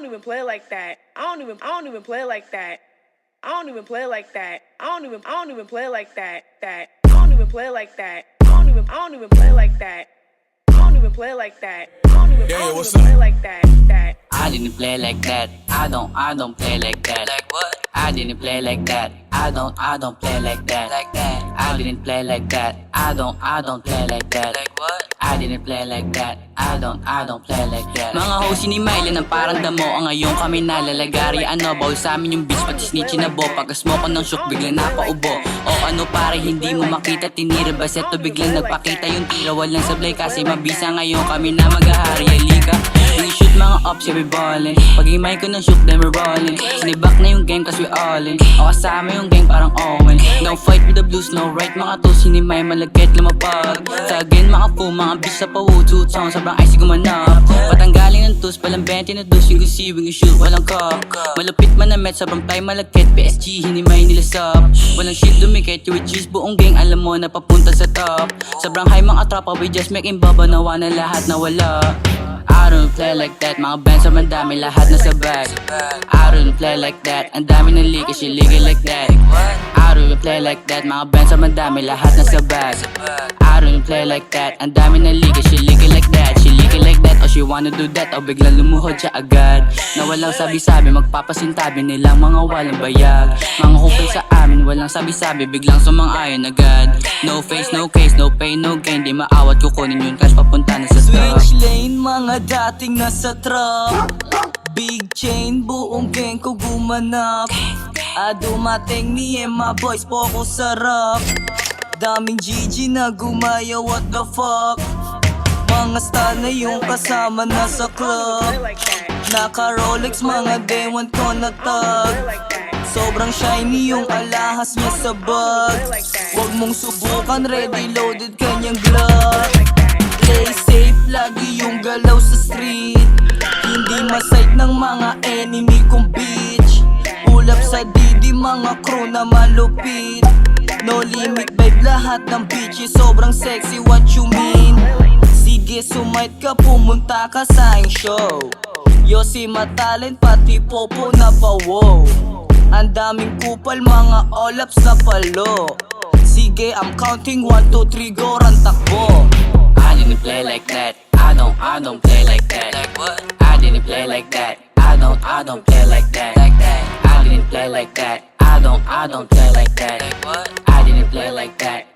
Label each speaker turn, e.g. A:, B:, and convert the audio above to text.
A: don't even play like that. I don't even play like that. I don't even play like that. I don't even play like that. I don't even play like that. I don't even play like that. I don't even play like that. I don't even play like that.
B: I didn't play like that. I don't play like that. Like what? I didn't play like that. I don't play like that. Like that. I didn't play like that. I don't play like that. Like what? I didn't play like that. I don't play like that. Mga host ni Mylon ang parang damo. Ang ngayon kami nalalagari. Ano bawal sa amin yung bitch pati snitchy na bo. Pagkasmo ko ng shook biglang napaubo. O ano pare hindi mo makita. Tinira ba seto biglang nagpakita yung tira. Walang sablay kasi mabisa ngayon kami na maghahari. Halika shoot mga ops, yeah we ballin'. Pag-imay ko ng shoot, then we're rollin'. Sinibak na yung game cause we all in. O kasama yung gang parang Owen. No fight with the blues, no right mga tools. Sinimay malagkit lumapag. Sa again mga po, mga bitch sa pawutut. Song sobrang icy gumanap. Patanggaling ng tools, palang 20 na dos. Yung gusiwing yung shoot, walang cup. Malupit man na met, sobrang time malagkit. PSG, hinimay nilasap. Walang shit dumikit, you with cheese buong gang. Alam mo na papunta sa top. Sobrang high mga tropa, we just making baba. Nawa na lahat na wala. I don't play like that, mga bands ang mandami, lahat na sa bag. I don't play like that, ang dami ng leak, she legal like that. I don't play like that, mga bands ang mandami, lahat na sa bag. I don't play like that, ang dami ng leak, she legal like that. She legal like that, or she wanna do that, o biglang lumuhod siya agad. Na walang sabi-sabi, magpapasintabi nilang mga walang bayag. Mga kupal sa amin, walang sabi-sabi, biglang sumang-ayon agad. No face, no case, no pain, no gain, di maawat kukunin yung cash papunta na sa stock.
C: Switch lane, mga dating nasa truck. Big chain, buong gang ko gumanap. Dumating me and my boys, focus sa rap. Daming GG na gumaya, what the fuck. Mga star na yung kasama na sa club. Naka Rolex, mga day one ko na tag. Sobrang shiny yung alahas niya sa bag. Huwag mong subukan, ready loaded kanyang glove. Play safe, lagi yung galaw sa street. Hindi masight ng mga enemy kong bitch. Ulap sa didi, mga crew na malupit. No limit vibe, lahat ng bitches sobrang sexy, what you mean? Sige sumite ka, pumunta ka sa aking show. Yosi matalent, pati popo na pa-wow. Ang daming kupal, mga olaps na palo. Sige, I'm counting 1, 2, 3, go, rantakbo.
B: I didn't play like that. I don't play like that. Like what? I didn't play like that. I don't play like that. Like that. I didn't play like that. I don't play like that. Like what? I didn't play like that.